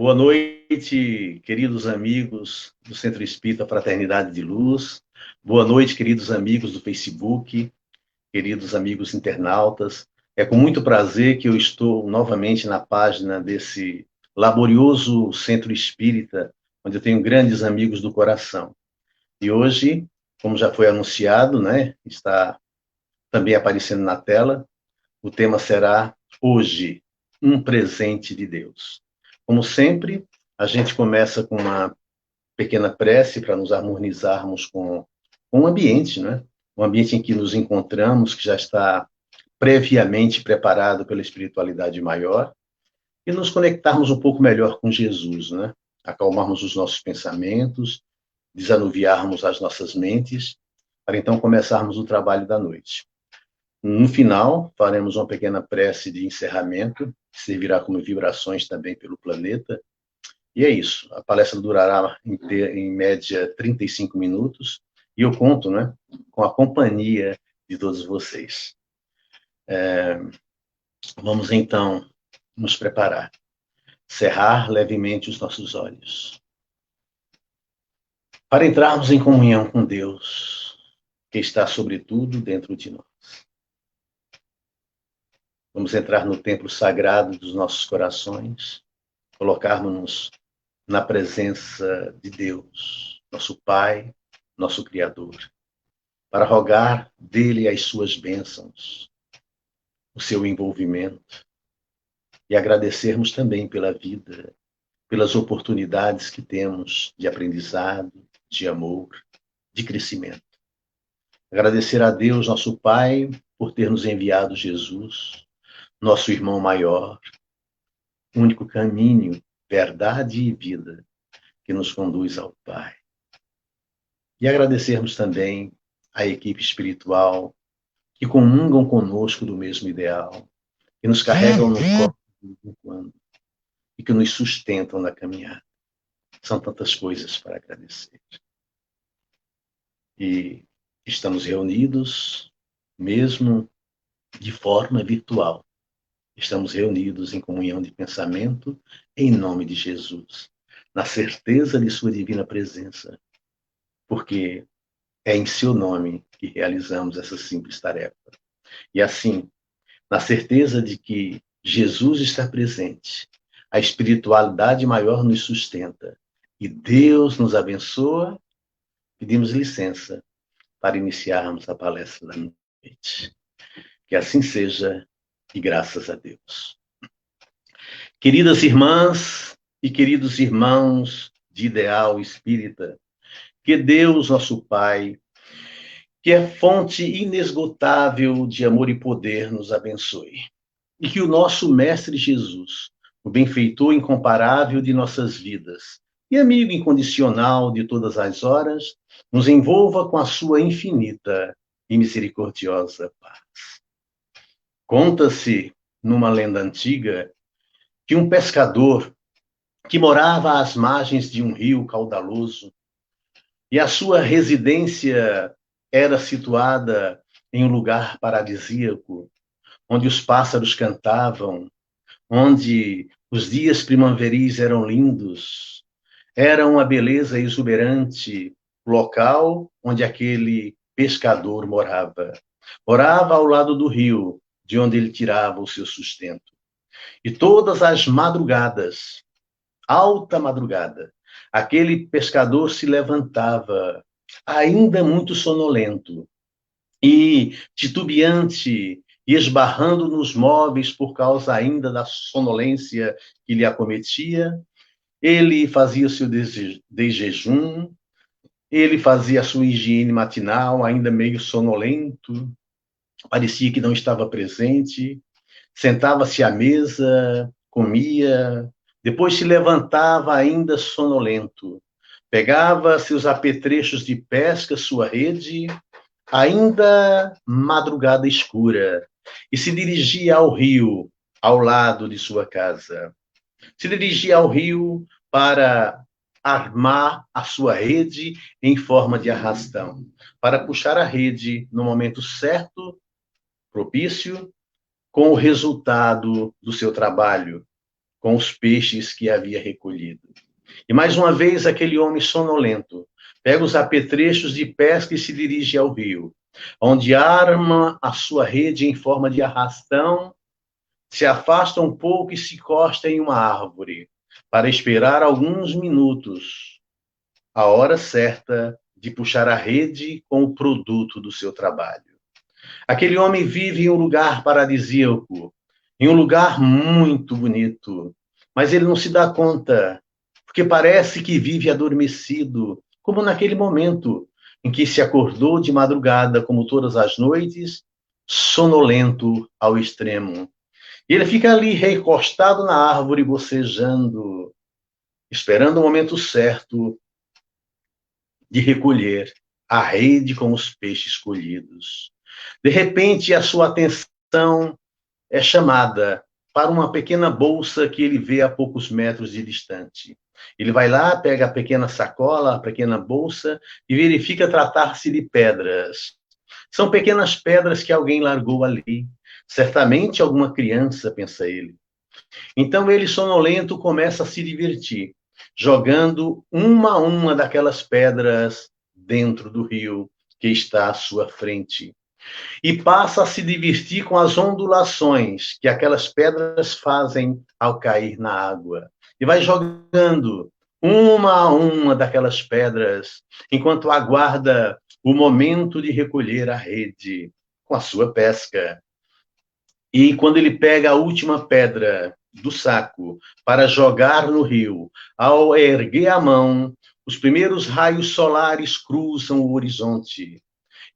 Boa noite, queridos amigos do Centro Espírita Fraternidade de Luz. Boa noite, queridos amigos do Facebook, queridos amigos internautas. É com muito prazer que eu estou novamente na página desse laborioso Centro Espírita, onde eu tenho grandes amigos do coração. E hoje, como já foi anunciado, né, está também aparecendo na tela, o tema será Hoje, um presente de Deus. Como sempre, a gente começa com uma pequena prece para nos harmonizarmos com o ambiente, né? O ambiente em que nos encontramos, que já está previamente preparado pela espiritualidade maior, e nos conectarmos um pouco melhor com Jesus, né? Acalmarmos os nossos pensamentos, desanuviarmos as nossas mentes, para então começarmos o trabalho da noite. No final, faremos uma pequena prece de encerramento, que servirá como vibrações também pelo planeta. E é isso. A palestra durará, em média, 35 minutos. E eu conto, né, com a companhia de todos vocês. Vamos, então, nos preparar. Cerrar levemente os nossos olhos. Para entrarmos em comunhão com Deus, que está, sobretudo, dentro de nós. Vamos entrar no templo sagrado dos nossos corações, colocarmos-nos na presença de Deus, nosso Pai, nosso Criador, para rogar dele as suas bênçãos, o seu envolvimento, e agradecermos também pela vida, pelas oportunidades que temos de aprendizado, de amor, de crescimento. Agradecer a Deus, nosso Pai, por ter nos enviado Jesus, nosso irmão maior, único caminho, verdade e vida que nos conduz ao Pai. E agradecermos também à equipe espiritual que comungam conosco do mesmo ideal, que nos carregam no colo de vez em quando e que nos sustentam na caminhada. São tantas coisas para agradecer. E estamos reunidos, mesmo de forma virtual. Estamos reunidos em comunhão de pensamento, em nome de Jesus, na certeza de sua divina presença, porque é em seu nome que realizamos essa simples tarefa. E assim, na certeza de que Jesus está presente, a espiritualidade maior nos sustenta e Deus nos abençoa, pedimos licença para iniciarmos a palestra da noite. Que assim seja e graças a Deus. Queridas irmãs e queridos irmãos de ideal espírita, que Deus, nosso Pai, que é fonte inesgotável de amor e poder, nos abençoe. E que o nosso Mestre Jesus, o benfeitor incomparável de nossas vidas e amigo incondicional de todas as horas, nos envolva com a sua infinita e misericordiosa paz. Conta-se, numa lenda antiga, que um pescador que morava às margens de um rio caudaloso e a sua residência era situada em um lugar paradisíaco, onde os pássaros cantavam, onde os dias primaveris eram lindos, era uma beleza exuberante, local onde aquele pescador morava. Morava ao lado do rio, de onde ele tirava o seu sustento. E todas as madrugadas, alta madrugada, aquele pescador se levantava, ainda muito sonolento, e titubeante, e esbarrando nos móveis por causa ainda da sonolência que lhe acometia, ele fazia o seu desjejum, ele fazia a sua higiene matinal, ainda meio sonolento, parecia que não estava presente, sentava-se à mesa, comia, depois se levantava ainda sonolento, pegava seus apetrechos de pesca, sua rede, ainda madrugada escura, e se dirigia ao rio, ao lado de sua casa. Se dirigia ao rio para armar a sua rede em forma de arrastão, para puxar a rede no momento certo, propício, com o resultado do seu trabalho, com os peixes que havia recolhido. E mais uma vez aquele homem sonolento pega os apetrechos de pesca e se dirige ao rio, onde arma a sua rede em forma de arrastão, se afasta um pouco e se encosta em uma árvore, para esperar alguns minutos, a hora certa de puxar a rede com o produto do seu trabalho. Aquele homem vive em um lugar paradisíaco, em um lugar muito bonito, mas ele não se dá conta, porque parece que vive adormecido, como naquele momento em que se acordou de madrugada, como todas as noites, sonolento ao extremo. E ele fica ali recostado na árvore, bocejando, esperando o momento certo de recolher a rede com os peixes colhidos. De repente, a sua atenção é chamada para uma pequena bolsa que ele vê a poucos metros de distante. Ele vai lá, pega a pequena sacola, a pequena bolsa e verifica tratar-se de pedras. São pequenas pedras que alguém largou ali. Certamente alguma criança, pensa ele. Então ele, sonolento, começa a se divertir, jogando uma a uma daquelas pedras dentro do rio que está à sua frente. E passa a se divertir com as ondulações que aquelas pedras fazem ao cair na água. E vai jogando uma a uma daquelas pedras, enquanto aguarda o momento de recolher a rede com a sua pesca. E quando ele pega a última pedra do saco para jogar no rio, ao erguer a mão, os primeiros raios solares cruzam o horizonte.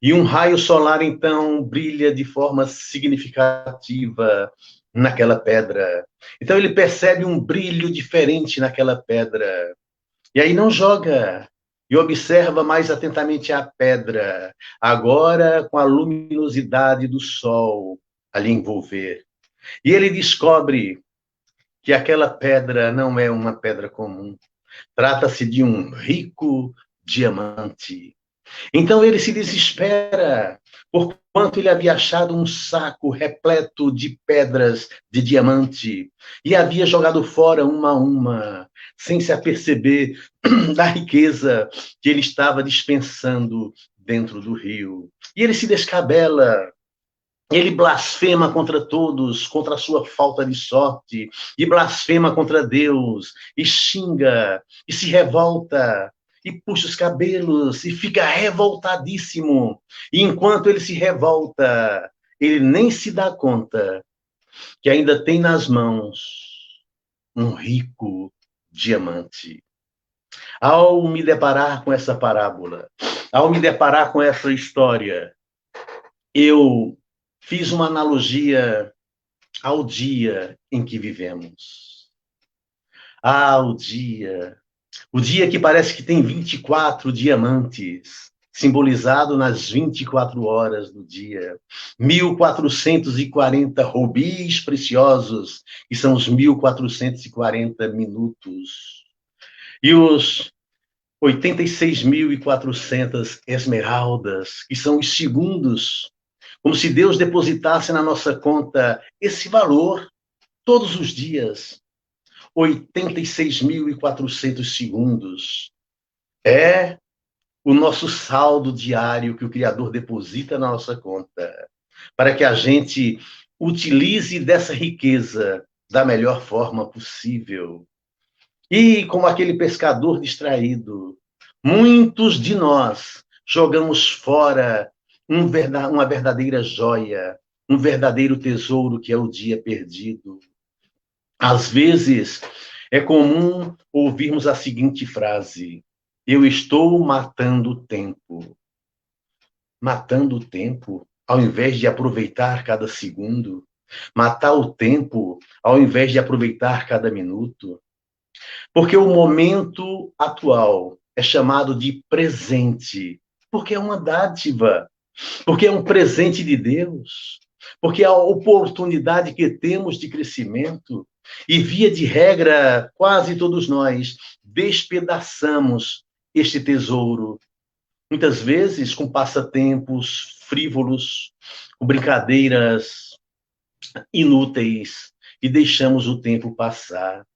E um raio solar, então, brilha de forma significativa naquela pedra. Então, ele percebe um brilho diferente naquela pedra. E aí não joga. E observa mais atentamente a pedra, agora com a luminosidade do sol a lhe envolver. E ele descobre que aquela pedra não é uma pedra comum. Trata-se de um rico diamante. Então ele se desespera, porquanto ele havia achado um saco repleto de pedras de diamante e havia jogado fora uma a uma, sem se aperceber da riqueza que ele estava dispensando dentro do rio. E ele se descabela. Ele blasfema contra todos, contra a sua falta de sorte, e blasfema contra Deus, e xinga, e se revolta, e puxa os cabelos, e fica revoltadíssimo. E enquanto ele se revolta, ele nem se dá conta que ainda tem nas mãos um rico diamante. Ao me deparar com essa parábola, ao me deparar com essa história, eu fiz uma analogia ao dia em que vivemos. O dia que parece que tem 24 diamantes, simbolizado nas 24 horas do dia. 1440 rubis preciosos, que são os 1440 minutos. E os 86.400 esmeraldas, que são os segundos, como se Deus depositasse na nossa conta esse valor todos os dias. 86.400 segundos. É o nosso saldo diário que o Criador deposita na nossa conta, para que a gente utilize dessa riqueza da melhor forma possível. E como aquele pescador distraído, muitos de nós jogamos fora uma verdadeira joia, um verdadeiro tesouro que é o dia perdido. Às vezes, é comum ouvirmos a seguinte frase: eu estou matando o tempo. Matando o tempo, ao invés de aproveitar cada segundo. Matar o tempo, ao invés de aproveitar cada minuto. Porque o momento atual é chamado de presente, porque é uma dádiva, porque é um presente de Deus, porque é a oportunidade que temos de crescimento. E, via de regra, quase todos nós despedaçamos este tesouro, muitas vezes com passatempos frívolos, com brincadeiras inúteis e deixamos o tempo passar.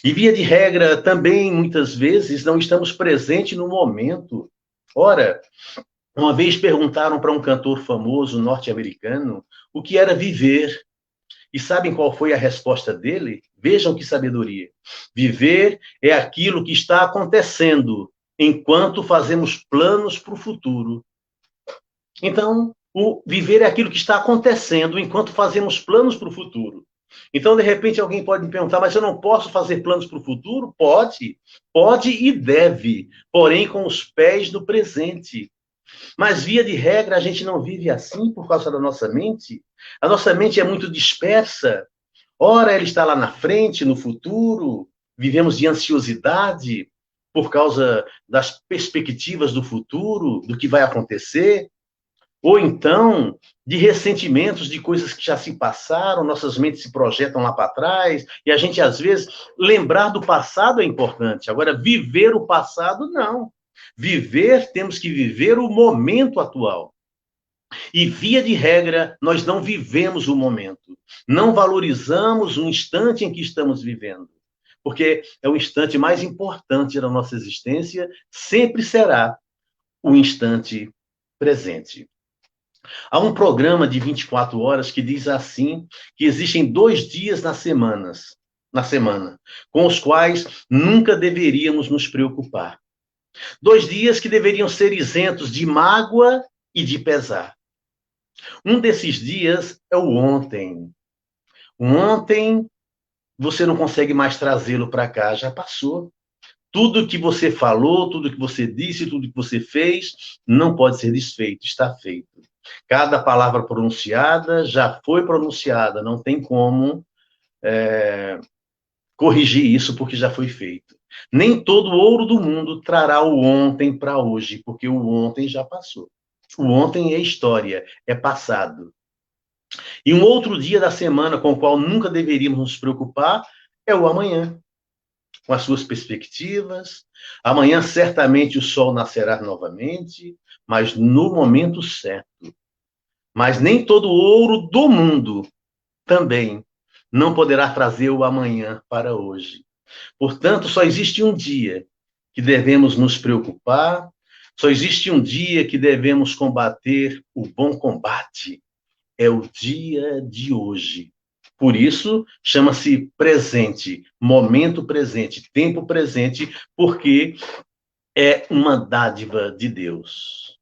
E, via de regra, também, muitas vezes, não estamos presentes no momento. Ora, uma vez perguntaram para um cantor famoso norte-americano o que era viver. E sabem qual foi a resposta dele? Vejam que sabedoria. Viver é aquilo que está acontecendo enquanto fazemos planos para o futuro. Então, o viver é aquilo que está acontecendo enquanto fazemos planos para o futuro. Então, de repente, alguém pode me perguntar, mas eu não posso fazer planos para o futuro? Pode, pode e deve, porém com os pés no presente. Mas, via de regra, a gente não vive assim por causa da nossa mente. A nossa mente é muito dispersa. Ora, ela está lá na frente, no futuro. Vivemos de ansiosidade por causa das perspectivas do futuro, do que vai acontecer. Ou então, de ressentimentos de coisas que já se passaram, nossas mentes se projetam lá para trás, e a gente, às vezes, lembrar do passado é importante. Agora, viver o passado, não. Viver, temos que viver o momento atual. E, via de regra, nós não vivemos o momento. Não valorizamos o instante em que estamos vivendo. Porque é o instante mais importante da nossa existência, sempre será o instante presente. Há um programa de 24 horas que diz assim, que existem 2 dias na semana, com os quais nunca deveríamos nos preocupar. 2 dias que deveriam ser isentos de mágoa e de pesar. Um desses dias é o ontem. O ontem, você não consegue mais trazê-lo para cá, já passou. Tudo que você falou, tudo que você disse, tudo que você fez, não pode ser desfeito, está feito. Cada palavra pronunciada já foi pronunciada, não tem como corrigir isso, porque já foi feito. Nem todo ouro do mundo trará o ontem para hoje, porque o ontem já passou. O ontem é história, é passado. E um outro dia da semana com o qual nunca deveríamos nos preocupar é o amanhã, com as suas perspectivas. Amanhã, certamente, o sol nascerá novamente, mas no momento certo. Mas nem todo ouro do mundo também não poderá trazer o amanhã para hoje. Portanto, só existe um dia que devemos nos preocupar, só existe um dia que devemos combater o bom combate. É o dia de hoje. Por isso, chama-se presente, momento presente, tempo presente, porque é uma dádiva de Deus.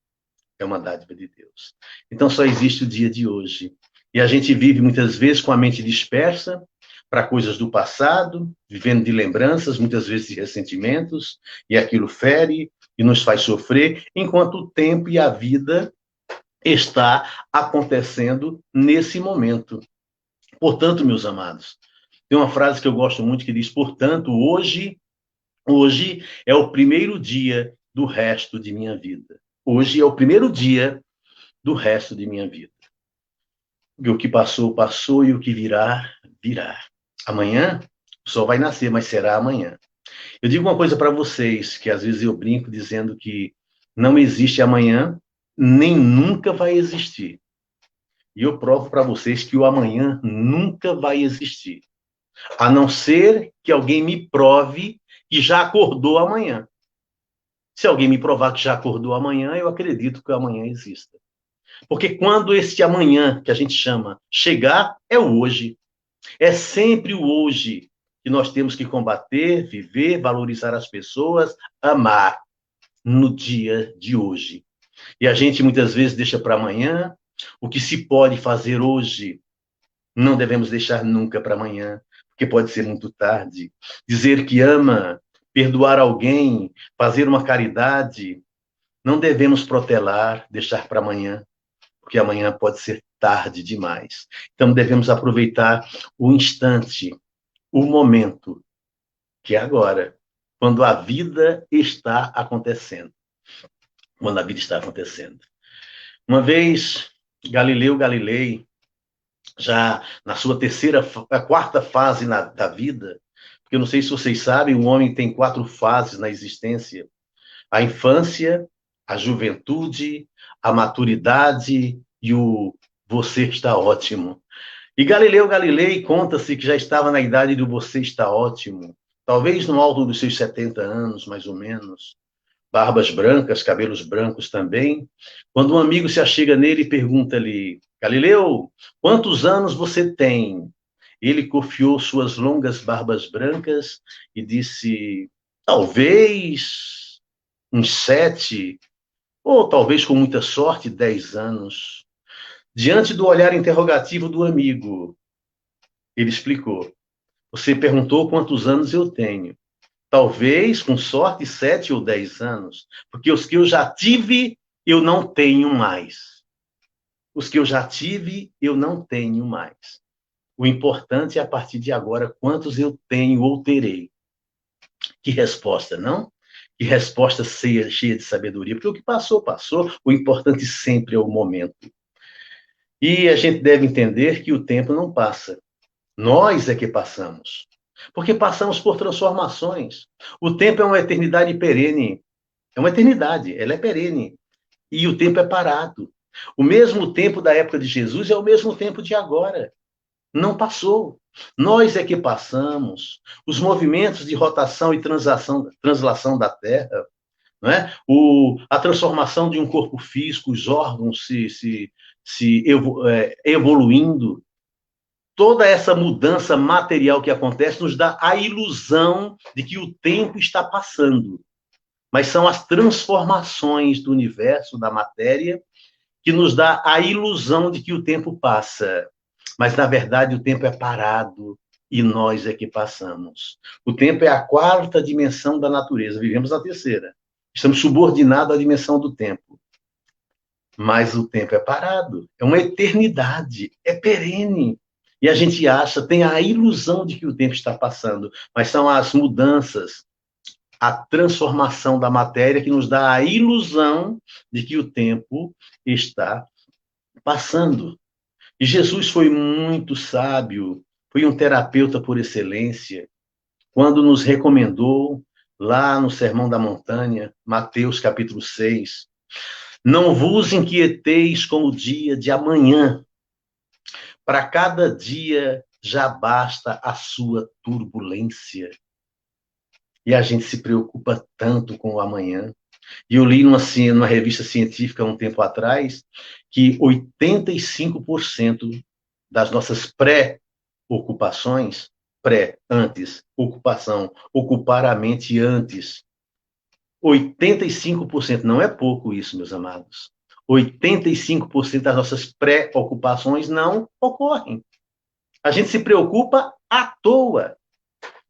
É uma dádiva de Deus. Então, só existe o dia de hoje. E a gente vive muitas vezes com a mente dispersa para coisas do passado, vivendo de lembranças, muitas vezes de ressentimentos, e aquilo fere e nos faz sofrer, enquanto o tempo e a vida está acontecendo nesse momento. Portanto, meus amados, tem uma frase que eu gosto muito que diz: portanto, hoje é o primeiro dia do resto de minha vida. Hoje é o primeiro dia do resto de minha vida. E o que passou, passou, e o que virá, virá. Amanhã, o sol vai nascer, mas será amanhã. Eu digo uma coisa para vocês, que às vezes eu brinco dizendo que não existe amanhã, nem nunca vai existir. E eu provo para vocês que o amanhã nunca vai existir. A não ser que alguém me prove que já acordou amanhã. Se alguém me provar que já acordou amanhã, eu acredito que o amanhã exista. Porque quando esse amanhã, que a gente chama, chegar, é o hoje. É sempre o hoje que nós temos que combater, viver, valorizar as pessoas, amar no dia de hoje. E a gente muitas vezes deixa para amanhã o que se pode fazer hoje. Não devemos deixar nunca para amanhã, porque pode ser muito tarde. Dizer que ama, perdoar alguém, fazer uma caridade, não devemos protelar, deixar para amanhã, porque amanhã pode ser tarde demais. Então devemos aproveitar o instante, o momento, que é agora, quando a vida está acontecendo. Quando a vida está acontecendo. Uma vez, Galileu Galilei, já na sua quarta fase da vida, porque eu não sei se vocês sabem, o homem tem 4 fases na existência: a infância, a juventude, a maturidade e o você está ótimo. E Galileu Galilei conta-se que já estava na idade do você está ótimo, talvez no alto dos seus 70 anos, mais ou menos, barbas brancas, cabelos brancos também, quando um amigo se achega nele e pergunta-lhe: Galileu, quantos anos você tem? Ele cofiou suas longas barbas brancas e disse: talvez uns 7, ou talvez com muita sorte, 10 anos. Diante do olhar interrogativo do amigo, ele explicou: você perguntou quantos anos eu tenho. Talvez, com sorte, 7 ou 10 anos, porque os que eu já tive, eu não tenho mais. Os que eu já tive, eu não tenho mais. O importante é, a partir de agora, quantos eu tenho ou terei. Que resposta, não? Que resposta cheia de sabedoria, porque o que passou, passou. O importante sempre é o momento. E a gente deve entender que o tempo não passa. Nós é que passamos. Porque passamos por transformações. O tempo é uma eternidade perene. É uma eternidade, ela é perene. E o tempo é parado. O mesmo tempo da época de Jesus é o mesmo tempo de agora. Não passou. Nós é que passamos. Os movimentos de rotação e translação da Terra, não é? A transformação de um corpo físico, os órgãos evoluindo, toda essa mudança material que acontece nos dá a ilusão de que o tempo está passando. Mas são as transformações do universo, da matéria, que nos dá a ilusão de que o tempo passa. Mas, na verdade, o tempo é parado e nós é que passamos. O tempo é a quarta dimensão da natureza, vivemos na terceira. Estamos subordinados à dimensão do tempo. Mas o tempo é parado, é uma eternidade, é perene. E a gente acha, tem a ilusão de que o tempo está passando, mas são as mudanças, a transformação da matéria que nos dá a ilusão de que o tempo está passando. E Jesus foi muito sábio, foi um terapeuta por excelência, quando nos recomendou, lá no Sermão da Montanha, Mateus capítulo 6, não vos inquieteis com o dia de amanhã, para cada dia já basta a sua turbulência. E a gente se preocupa tanto com o amanhã. E eu li numa revista científica um tempo atrás que 85% das nossas pré-ocupações, antes, ocupação, ocupar a mente antes, 85%, não é pouco isso, meus amados. 85% das nossas pré-ocupações não ocorrem. A gente se preocupa à toa.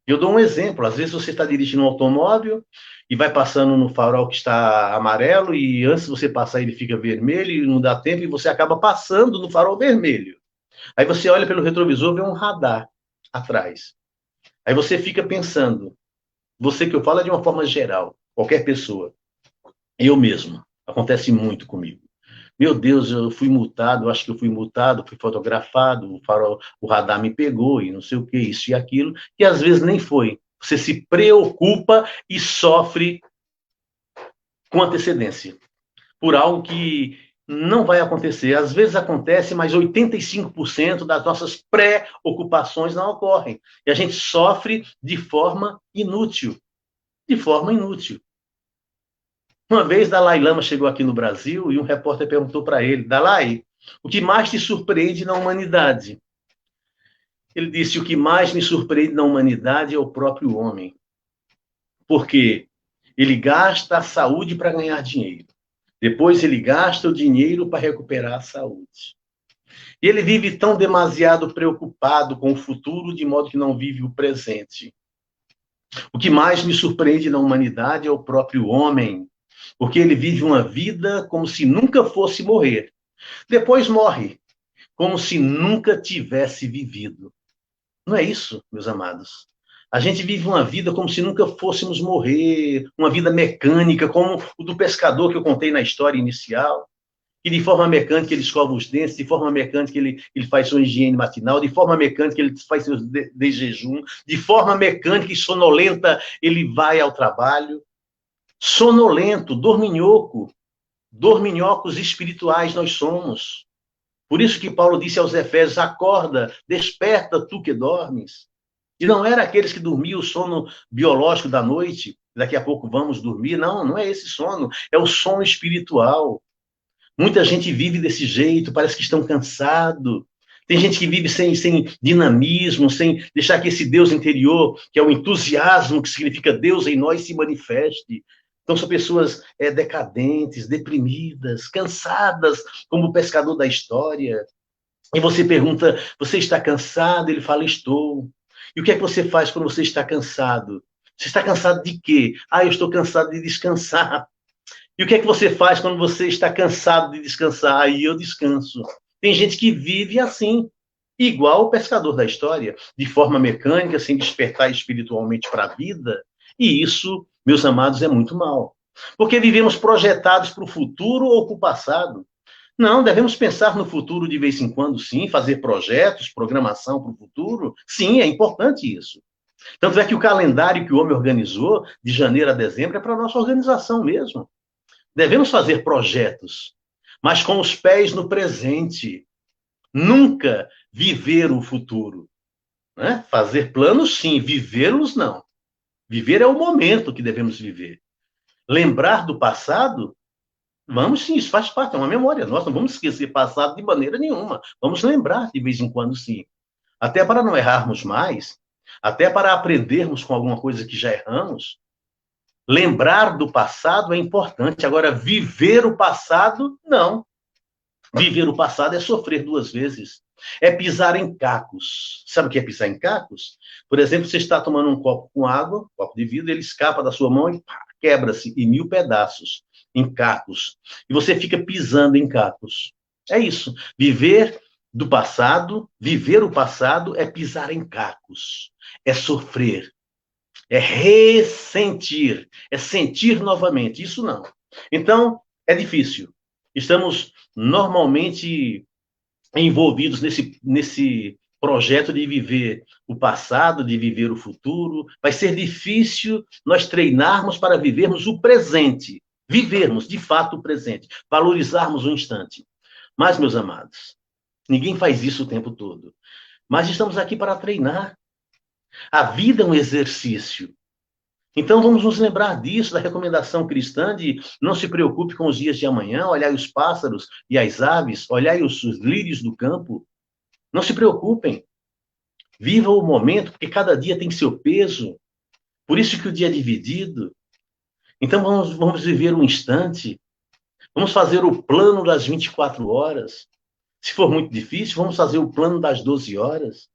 Eu dou um exemplo. Às vezes você está dirigindo um automóvel e vai passando no farol que está amarelo e antes de você passar ele fica vermelho e não dá tempo e você acaba passando no farol vermelho. Aí você olha pelo retrovisor e vê um radar atrás. Aí você fica pensando, você que eu falo é de uma forma geral, qualquer pessoa, eu mesmo, acontece muito comigo. Meu Deus, eu fui multado, acho que eu fui multado, fui fotografado, o radar me pegou e não sei o que, isso e aquilo, que às vezes nem foi. Você se preocupa e sofre com antecedência por algo que não vai acontecer. Às vezes acontece, mas 85% das nossas preocupações não ocorrem. E a gente sofre de forma inútil. De forma inútil. Uma vez, Dalai Lama chegou aqui no Brasil e um repórter perguntou para ele: Dalai, o que mais te surpreende na humanidade? Ele disse: o que mais me surpreende na humanidade é o próprio homem. Porque ele gasta a saúde para ganhar dinheiro. Depois ele gasta o dinheiro para recuperar a saúde. E ele vive tão demasiado preocupado com o futuro, de modo que não vive o presente. O que mais me surpreende na humanidade é o próprio homem, porque ele vive uma vida como se nunca fosse morrer. Depois morre, como se nunca tivesse vivido. Não é isso, meus amados? A gente vive uma vida como se nunca fôssemos morrer, uma vida mecânica, como o do pescador que eu contei na história inicial, que de forma mecânica ele escova os dentes, de forma mecânica ele faz sua higiene matinal, de forma mecânica ele faz seus de jejum, de forma mecânica e sonolenta ele vai ao trabalho. Sonolento, dorminhoco, dorminhocos espirituais nós somos. Por isso que Paulo disse aos Efésios: acorda, desperta tu que dormes. E não era aqueles que dormiam o sono biológico da noite, daqui a pouco vamos dormir. Não, não é esse sono, é o sono espiritual. Muita gente vive desse jeito, parece que estão cansados. Tem gente que vive sem dinamismo, sem deixar que esse Deus interior, que é o entusiasmo, que significa Deus em nós, se manifeste. Então são pessoas decadentes, deprimidas, cansadas, como o pescador da história. E você pergunta, você está cansado? Ele fala, estou. E o que é que você faz quando você está cansado? Você está cansado de quê? Ah, eu estou cansado de descansar. E o que é que você faz quando você está cansado de descansar? Aí eu descanso. Tem gente que vive assim, igual o pescador da história, de forma mecânica, sem despertar espiritualmente para a vida. E isso, meus amados, é muito mal. Porque vivemos projetados para o futuro ou para o passado. Não, devemos pensar no futuro de vez em quando, sim, fazer projetos, programação para o futuro. Sim, é importante isso. Tanto é que o calendário que o homem organizou, de janeiro a dezembro, é para a nossa organização mesmo. Devemos fazer projetos, mas com os pés no presente. Nunca viver o futuro. Né? Fazer planos, sim, vivê-los, não. Viver é o momento que devemos viver. Lembrar do passado, vamos sim, isso faz parte, é uma memória nossa, não vamos esquecer passado de maneira nenhuma. Vamos lembrar de vez em quando, sim. Até para não errarmos mais, até para aprendermos com alguma coisa que já erramos. Lembrar do passado é importante. Agora, viver o passado, não. Viver o passado é sofrer duas vezes. É pisar em cacos. Sabe o que é pisar em cacos? Por exemplo, você está tomando um copo com água, um copo de vidro, ele escapa da sua mão e quebra-se em 1000 pedaços, em cacos. E você fica pisando em cacos. É isso. Viver do passado, viver o passado é pisar em cacos. É sofrer. É ressentir. É sentir novamente. Isso não. Então, é difícil. Estamos normalmente envolvidos nesse projeto de viver o passado, de viver o futuro. Vai ser difícil nós treinarmos para vivermos o presente, vivermos de fato o presente, valorizarmos o instante. Mas, meus amados, ninguém faz isso o tempo todo. Mas estamos aqui para treinar. A vida é um exercício. Então vamos nos lembrar disso, da recomendação cristã de não se preocupe com os dias de amanhã, olhai os pássaros e as aves, olhai os lírios do campo. Não se preocupem. Viva o momento, porque cada dia tem seu peso. Por isso que o dia é dividido. Então vamos viver um instante. Vamos fazer o plano das 24 horas. Se for muito difícil, vamos fazer o plano das 12 horas.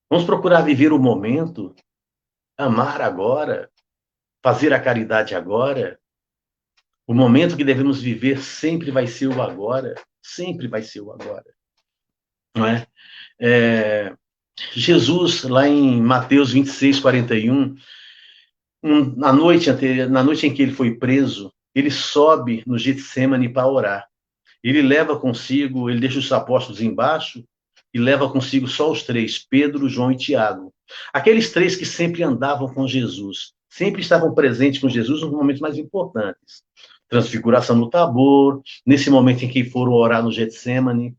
Vamos procurar viver o momento, amar agora, fazer a caridade agora. O momento que devemos viver sempre vai ser o agora. Sempre vai ser o agora. Não é? Jesus, lá em Mateus 26, 41, na noite em que ele foi preso, ele sobe no Getsêmani para orar. Ele leva consigo, ele deixa os apóstolos embaixo e leva consigo só os três, Pedro, João e Tiago. Aqueles três que sempre andavam com Jesus, sempre estavam presentes com Jesus nos momentos mais importantes. Transfiguração no Tabor, nesse momento em que foram orar no Getsêmani,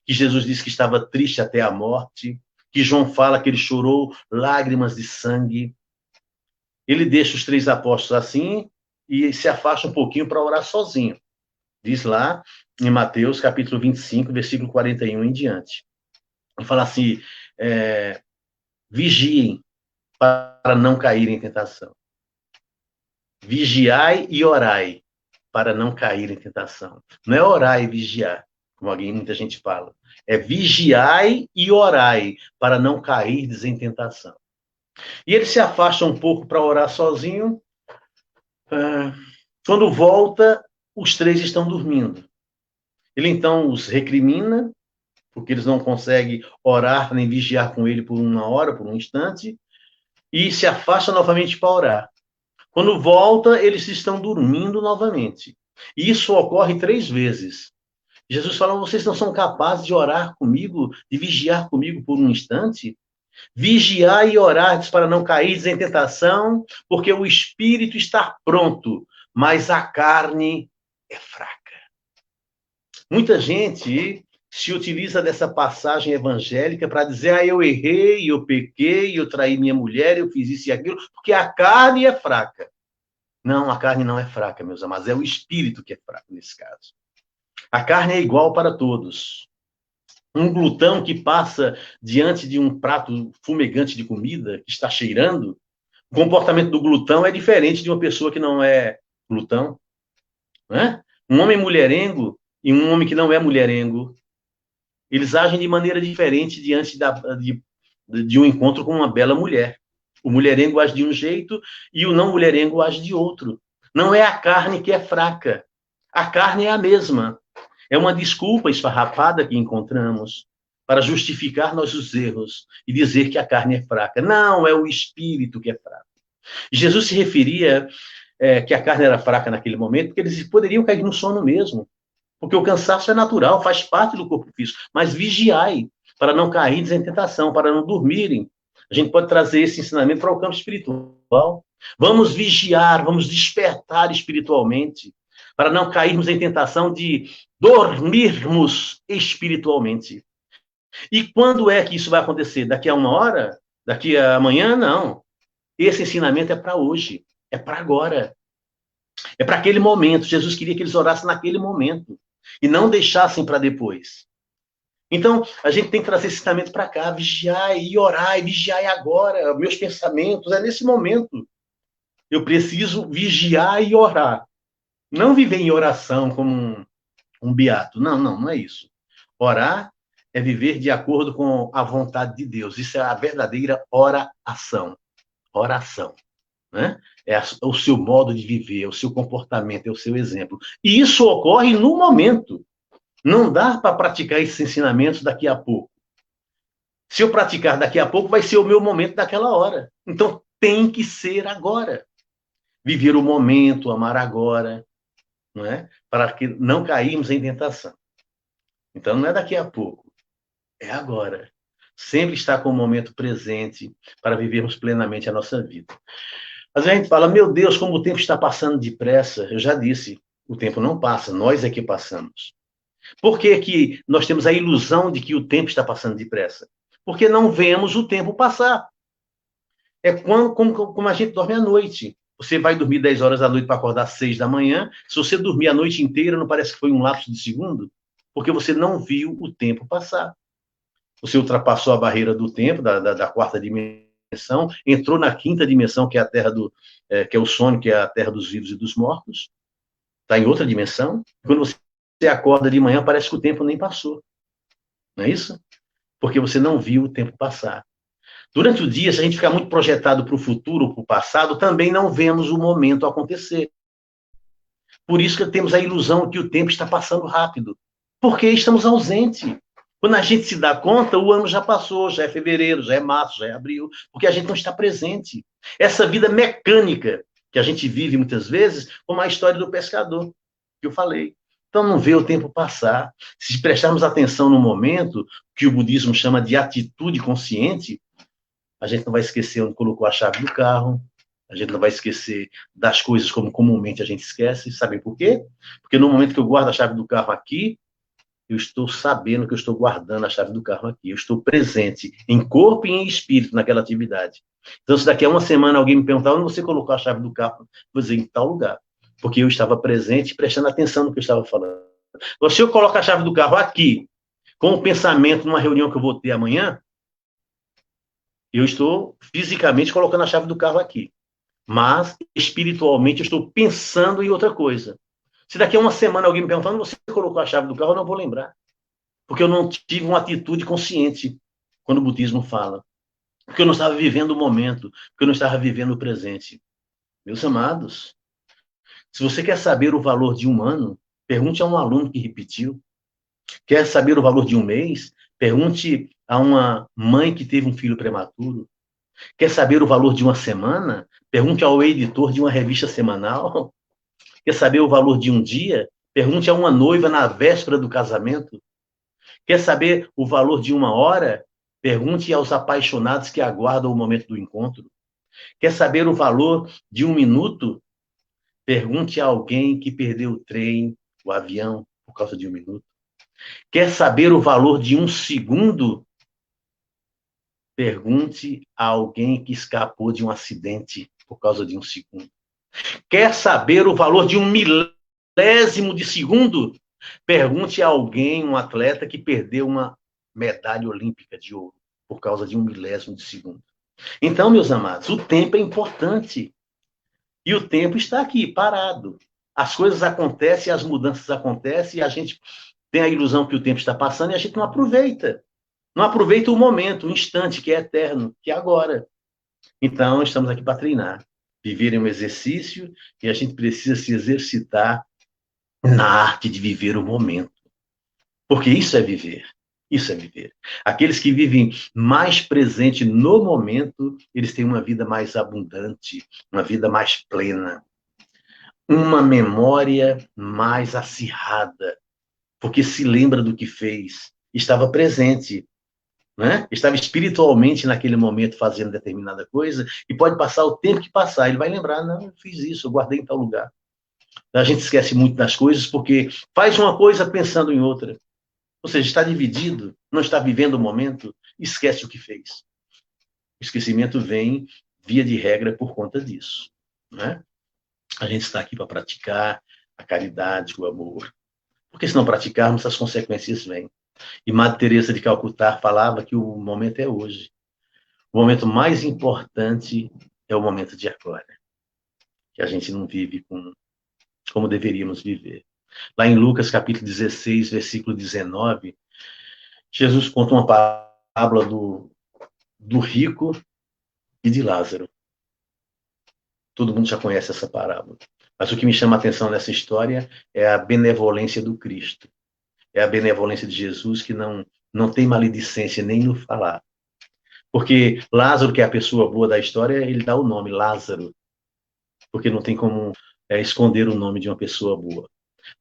que Jesus disse que estava triste até a morte, que João fala que ele chorou lágrimas de sangue. Ele deixa os três apóstolos assim e se afasta um pouquinho para orar sozinho. Diz lá em Mateus, capítulo 25, versículo 41 em diante. Ele fala assim, vigiem para não cair em tentação. Vigiai e orai para não cair em tentação. Não é orar e vigiar, como muita gente fala. É vigiai e orai para não cair em tentação. E ele se afasta um pouco para orar sozinho. Quando volta, os três estão dormindo. Ele então os recrimina, porque eles não conseguem orar nem vigiar com ele por uma hora, por um instante, e se afasta novamente para orar. Quando volta, eles estão dormindo novamente. E isso ocorre 3 vezes. Jesus fala, vocês não são capazes de orar comigo, de vigiar comigo por um instante? Vigiar e orar para não cair em tentação, porque o espírito está pronto, mas a carne é fraca. Muita gente se utiliza dessa passagem evangélica para dizer: eu errei, eu pequei, eu traí minha mulher, eu fiz isso e aquilo, porque a carne é fraca. Não, a carne não é fraca, meus amados, é o espírito que é fraco nesse caso. A carne é igual para todos. Um glutão que passa diante de um prato fumegante de comida, que está cheirando, o comportamento do glutão é diferente de uma pessoa que não é glutão. Né? Um homem mulherengo e um homem que não é mulherengo, eles agem de maneira diferente diante de um encontro com uma bela mulher. O mulherengo age de um jeito e o não mulherengo age de outro. Não é a carne que é fraca. A carne é a mesma. É uma desculpa esfarrapada que encontramos para justificar nossos erros e dizer que a carne é fraca. Não, é o espírito que é fraco. Jesus se referia que a carne era fraca naquele momento, porque eles poderiam cair no sono mesmo. Porque o cansaço é natural, faz parte do corpo físico. Mas vigiai, para não cair em tentação, para não dormirem. A gente pode trazer esse ensinamento para o campo espiritual. Vamos vigiar, vamos despertar espiritualmente, para não cairmos em tentação de dormirmos espiritualmente. E quando é que isso vai acontecer? Daqui a uma hora? Daqui a amanhã? Não. Esse ensinamento é para hoje, é para agora. É para aquele momento. Jesus queria que eles orassem naquele momento e não deixassem para depois. Então, a gente tem que trazer esse ensinamento para cá, vigiar e orar, e vigiar agora. Meus pensamentos é nesse momento. Eu preciso vigiar e orar. Não viver em oração como um beato. Não, não, não é isso. Orar é viver de acordo com a vontade de Deus. Isso é a verdadeira oração. Oração. Né? É o seu modo de viver, é o seu comportamento, é o seu exemplo. E isso ocorre no momento. Não dá para praticar esses ensinamentos daqui a pouco. Se eu praticar daqui a pouco, vai ser o meu momento daquela hora. Então, tem que ser agora. Viver o momento, amar agora, não é? Para que não cairmos em tentação. Então, não é daqui a pouco, é agora. Sempre estar com o momento presente para vivermos plenamente a nossa vida. Às vezes a gente fala: meu Deus, como o tempo está passando depressa. Eu já disse, o tempo não passa, nós é que passamos. Por que que nós temos a ilusão de que o tempo está passando depressa? Porque não vemos o tempo passar. É como a gente dorme à noite. Você vai dormir 10 horas da noite para acordar às 6 da manhã. Se você dormir a noite inteira, não parece que foi um lapso de segundo? Porque você não viu o tempo passar. Você ultrapassou a barreira do tempo, da quarta dimensão, entrou na quinta dimensão, que é a terra que é o sono, que é a terra dos vivos e dos mortos. Está em outra dimensão. Quando você acorda de manhã, parece que o tempo nem passou. Não é isso? Porque você não viu o tempo passar. Durante o dia, se a gente ficar muito projetado para o futuro, para o passado, também não vemos o momento acontecer. Por isso que temos a ilusão que o tempo está passando rápido. Porque estamos ausentes. Quando a gente se dá conta, o ano já passou, já é fevereiro, já é março, já é abril, porque a gente não está presente. Essa vida mecânica que a gente vive muitas vezes, como a história do pescador, que eu falei. Então, não vê o tempo passar. Se prestarmos atenção no momento, que o budismo chama de atitude consciente, a gente não vai esquecer onde colocou a chave do carro, a gente não vai esquecer das coisas como comumente a gente esquece. Sabem por quê? Porque no momento que eu guardo a chave do carro aqui, eu estou sabendo que eu estou guardando a chave do carro aqui. Eu estou presente em corpo e em espírito naquela atividade. Então, se daqui a uma semana alguém me perguntar onde você colocou a chave do carro, eu vou dizer em tal lugar. Porque eu estava presente, prestando atenção no que eu estava falando. Então, se eu coloco a chave do carro aqui, com o pensamento numa reunião que eu vou ter amanhã, eu estou fisicamente colocando a chave do carro aqui. Mas, espiritualmente, eu estou pensando em outra coisa. Se daqui a uma semana alguém me perguntar onde você colocou a chave do carro, eu não vou lembrar. Porque eu não tive uma atitude consciente quando o budismo fala. Porque eu não estava vivendo o momento. Porque eu não estava vivendo o presente. Meus amados, se você quer saber o valor de um ano, pergunte a um aluno que repetiu. Quer saber o valor de um mês? Pergunte a uma mãe que teve um filho prematuro. Quer saber o valor de uma semana? Pergunte ao editor de uma revista semanal. Quer saber o valor de um dia? Pergunte a uma noiva na véspera do casamento. Quer saber o valor de uma hora? Pergunte aos apaixonados que aguardam o momento do encontro. Quer saber o valor de um minuto? Pergunte a alguém que perdeu o trem, o avião, por causa de um minuto. Quer saber o valor de um segundo? Pergunte a alguém que escapou de um acidente por causa de um segundo. Quer saber o valor de um milésimo de segundo? Pergunte a alguém, um atleta que perdeu uma medalha olímpica de ouro por causa de um milésimo de segundo. Então, meus amados, o tempo é importante. E o tempo está aqui, parado. As coisas acontecem, as mudanças acontecem, e a gente tem a ilusão que o tempo está passando e a gente não aproveita. Não aproveita o momento, o instante, que é eterno, que é agora. Então, estamos aqui para treinar. Viver é um exercício e a gente precisa se exercitar na arte de viver o momento. Porque isso é viver. Isso é viver. Aqueles que vivem mais presente no momento, eles têm uma vida mais abundante, uma vida mais plena, uma memória mais acirrada, porque se lembra do que fez, estava presente, né? Estava espiritualmente naquele momento fazendo determinada coisa, e pode passar o tempo que passar, ele vai lembrar, não, eu fiz isso, eu guardei em tal lugar. A gente esquece muito das coisas porque faz uma coisa pensando em outra. Ou seja, está dividido, não está vivendo o momento, esquece o que fez. O esquecimento vem, via de regra, por conta disso, né? A gente está aqui para praticar a caridade, o amor. Porque se não praticarmos, as consequências vêm. E Madre Teresa de Calcutá falava que o momento é hoje. O momento mais importante é o momento de agora, que a gente não vive como deveríamos viver. Lá em Lucas, capítulo 16, versículo 19, Jesus conta uma parábola do rico e de Lázaro. Todo mundo já conhece essa parábola. Mas o que me chama a atenção nessa história é a benevolência do Cristo. É a benevolência de Jesus que não tem maledicência nem no falar. Porque Lázaro, que é a pessoa boa da história, ele dá o nome, Lázaro. Porque não tem como esconder o nome de uma pessoa boa.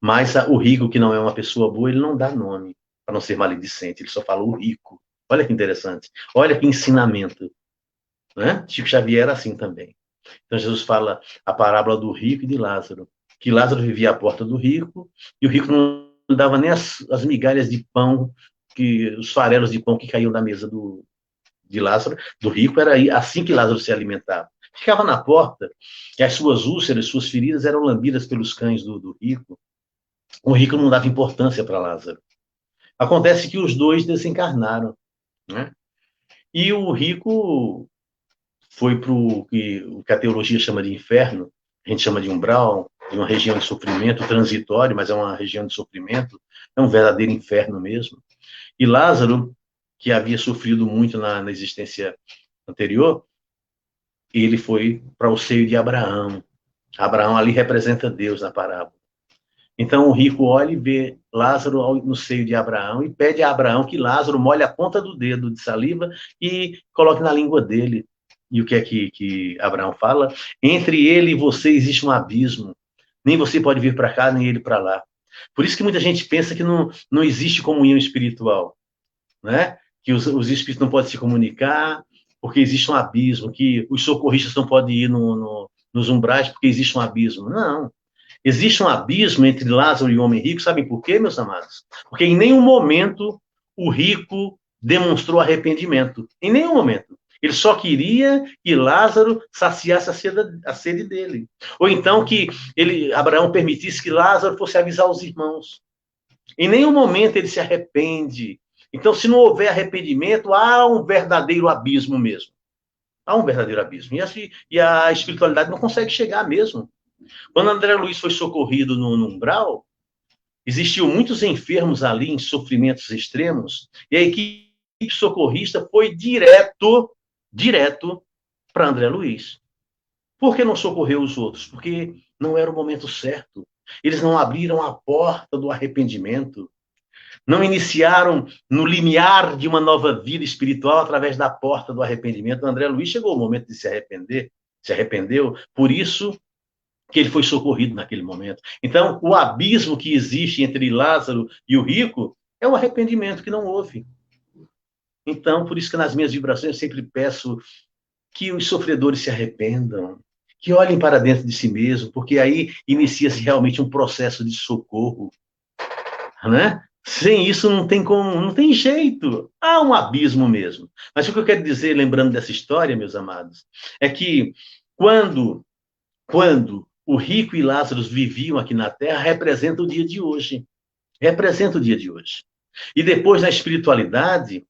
Mas o rico, que não é uma pessoa boa, ele não dá nome, para não ser maledicente. Ele só fala o rico. Olha que interessante. Olha que ensinamento. Né? Chico Xavier era assim também. Então Jesus fala a parábola do rico e de Lázaro. Que Lázaro vivia à porta do rico, e o rico não dava nem as migalhas de pão, os farelos de pão que caíam da mesa de Lázaro, do rico, era assim que Lázaro se alimentava. Ficava na porta, e as suas úlceras, suas feridas eram lambidas pelos cães do rico. O rico não dava importância para Lázaro. Acontece que os dois desencarnaram, né? E o rico foi para o que a teologia chama de inferno, a gente chama de umbral, de uma região de sofrimento transitório, mas é uma região de sofrimento, é um verdadeiro inferno mesmo. E Lázaro, que havia sofrido muito na existência anterior, ele foi para o seio de Abraão. Abraão ali representa Deus na parábola. Então o rico olha e vê Lázaro no seio de Abraão e pede a Abraão que Lázaro molhe a ponta do dedo de saliva e coloque na língua dele. E o que é que Abraão fala? Entre ele e você existe um abismo. Nem você pode vir para cá, nem ele para lá. Por isso que muita gente pensa que não existe comunhão espiritual, né? Que os espíritos não podem se comunicar, porque existe um abismo, que os socorristas não podem ir nos umbrais, porque existe um abismo. Não. Existe um abismo entre Lázaro e o homem rico, sabem por quê, meus amados? Porque em nenhum momento o rico demonstrou arrependimento. Em nenhum momento. Ele só queria que Lázaro saciasse a sede dele. Ou então que Abraão permitisse que Lázaro fosse avisar os irmãos. Em nenhum momento ele se arrepende. Então, se não houver arrependimento, há um verdadeiro abismo mesmo. Há um verdadeiro abismo. E a espiritualidade não consegue chegar mesmo. Quando André Luiz foi socorrido no umbral, existiam muitos enfermos ali em sofrimentos extremos, e a equipe socorrista foi direto para André Luiz. Por que não socorreu os outros? Porque não era o momento certo. Eles não abriram a porta do arrependimento. Não iniciaram no limiar de uma nova vida espiritual através da porta do arrependimento. André Luiz chegou o momento de se arrepender, se arrependeu, por isso que ele foi socorrido naquele momento. Então, o abismo que existe entre Lázaro e o rico é o arrependimento que não houve. Então, por isso que nas minhas vibrações eu sempre peço que os sofredores se arrependam, que olhem para dentro de si mesmo, porque aí inicia-se realmente um processo de socorro, né? Sem isso não tem como, não tem jeito. Há um abismo mesmo. Mas o que eu quero dizer, lembrando dessa história, meus amados, é que quando, quando o rico e Lázaro viviam aqui na Terra, representa o dia de hoje. Representa o dia de hoje. E depois, na espiritualidade,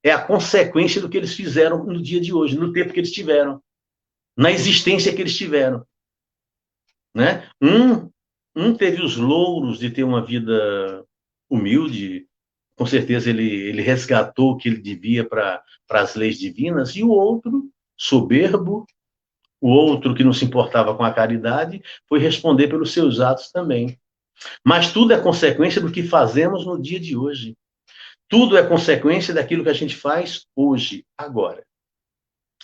é a consequência do que eles fizeram no dia de hoje, no tempo que eles tiveram, na existência que eles tiveram. Né? Um teve os louros de ter uma vida humilde, com certeza ele resgatou o que ele devia para as leis divinas, e o outro, soberbo, o outro que não se importava com a caridade, foi responder pelos seus atos também. Mas tudo é consequência do que fazemos no dia de hoje. Tudo é consequência daquilo que a gente faz hoje, agora.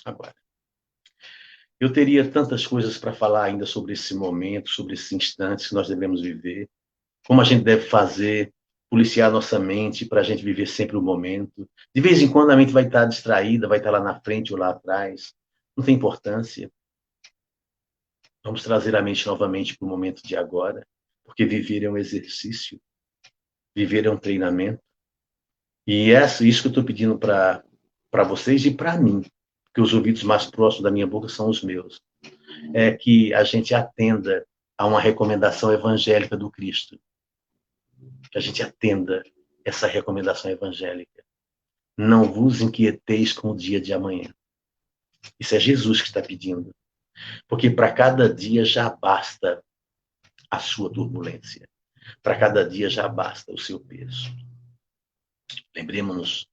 Agora. Eu teria tantas coisas para falar ainda sobre esse momento, sobre esses instantes que nós devemos viver, como a gente deve fazer, policiar nossa mente para a gente viver sempre o momento. De vez em quando a mente vai estar distraída, vai estar lá na frente ou lá atrás. Não tem importância. Vamos trazer a mente novamente para o momento de agora, porque viver é um exercício, viver é um treinamento. E isso que eu estou pedindo para vocês e para mim, porque os ouvidos mais próximos da minha boca são os meus, é que a gente atenda a uma recomendação evangélica do Cristo, que a gente atenda essa recomendação evangélica. Não vos inquieteis com o dia de amanhã. Isso é Jesus que está pedindo, porque para cada dia já basta a sua turbulência, para cada dia já basta o seu peso. Lembremos-nos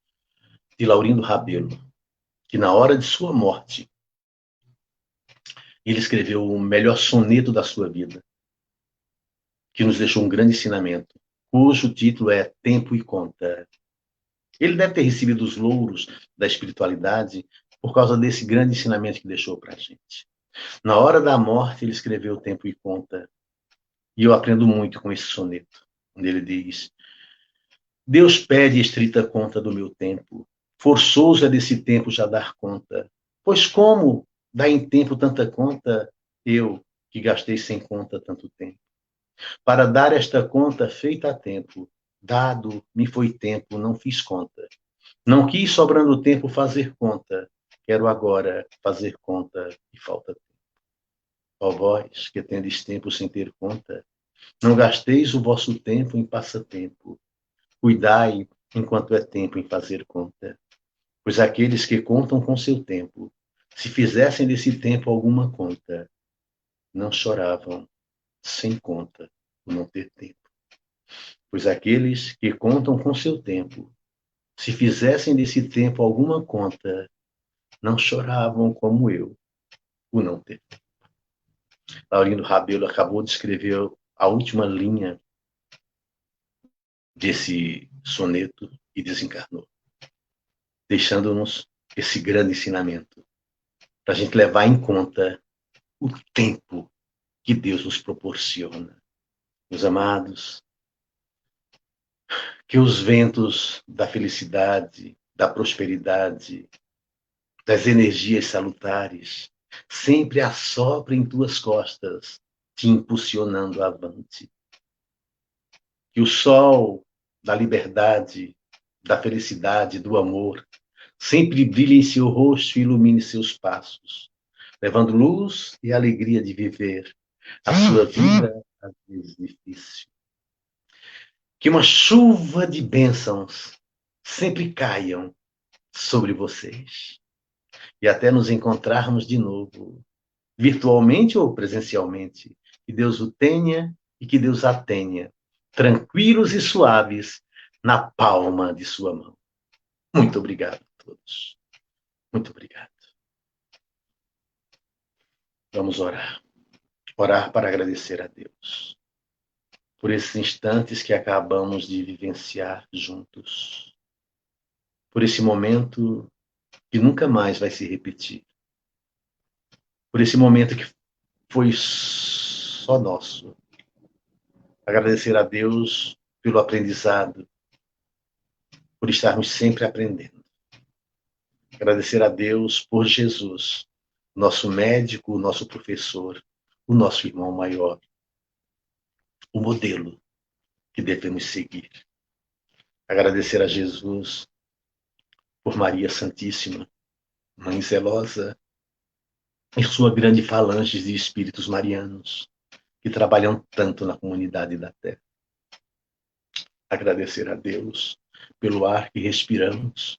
de Laurindo Rabelo, que na hora de sua morte, ele escreveu o melhor soneto da sua vida, que nos deixou um grande ensinamento, cujo título é Tempo e Conta. Ele deve ter recebido os louros da espiritualidade por causa desse grande ensinamento que deixou para a gente. Na hora da morte, ele escreveu Tempo e Conta. E eu aprendo muito com esse soneto, onde ele diz: Deus pede estrita conta do meu tempo, forçoso é desse tempo já dar conta. Pois como dá em tempo tanta conta, eu, que gastei sem conta tanto tempo? Para dar esta conta feita a tempo, dado me foi tempo, não fiz conta. Não quis, sobrando tempo, fazer conta. Quero agora fazer conta e falta tempo. Ó vós, que tendes tempo sem ter conta, não gasteis o vosso tempo em passatempo. Cuidai, enquanto é tempo, em fazer conta. Pois aqueles que contam com seu tempo, se fizessem desse tempo alguma conta, não choravam sem conta por não ter tempo. Pois aqueles que contam com seu tempo, se fizessem desse tempo alguma conta, não choravam como eu por não ter tempo. Laurindo Rabelo acabou de escrever a última linha desse soneto e desencarnou, deixando-nos esse grande ensinamento para a gente levar em conta o tempo que Deus nos proporciona. Meus amados, que os ventos da felicidade, da prosperidade, das energias salutares sempre assoprem tuas costas, te impulsionando avante. Que o sol da liberdade, da felicidade, do amor, sempre brilhe em seu rosto e ilumine seus passos, levando luz e alegria de viver a sua vida, às vezes difícil. Que uma chuva de bênçãos sempre caiam sobre vocês. E até nos encontrarmos de novo, virtualmente ou presencialmente. Que Deus o tenha e que Deus a tenha, tranquilos e suaves, na palma de sua mão. Muito obrigado a todos. Muito obrigado. Vamos orar. Orar para agradecer a Deus por esses instantes que acabamos de vivenciar juntos. Por esse momento que nunca mais vai se repetir. Por esse momento que foi só nosso. Agradecer a Deus pelo aprendizado, por estarmos sempre aprendendo. Agradecer a Deus por Jesus, nosso médico, nosso professor, o nosso irmão maior, o modelo que devemos seguir. Agradecer a Jesus por Maria Santíssima, Mãe zelosa, e sua grande falange de espíritos marianos que trabalham tanto na comunidade da Terra. Agradecer a Deus pelo ar que respiramos,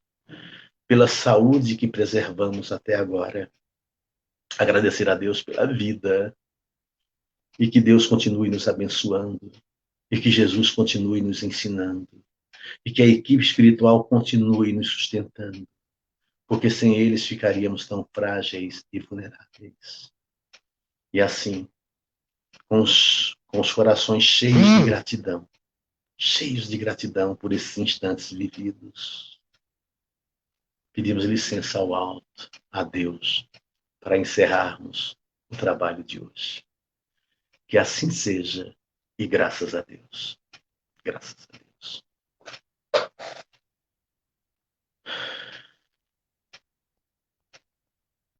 pela saúde que preservamos até agora. Agradecer a Deus pela vida e que Deus continue nos abençoando e que Jesus continue nos ensinando e que a equipe espiritual continue nos sustentando, porque sem eles ficaríamos tão frágeis e vulneráveis. E assim, com os corações cheios de gratidão por esses instantes vividos, pedimos licença ao alto, a Deus, para encerrarmos o trabalho de hoje. Que assim seja, e graças a Deus. Graças a Deus.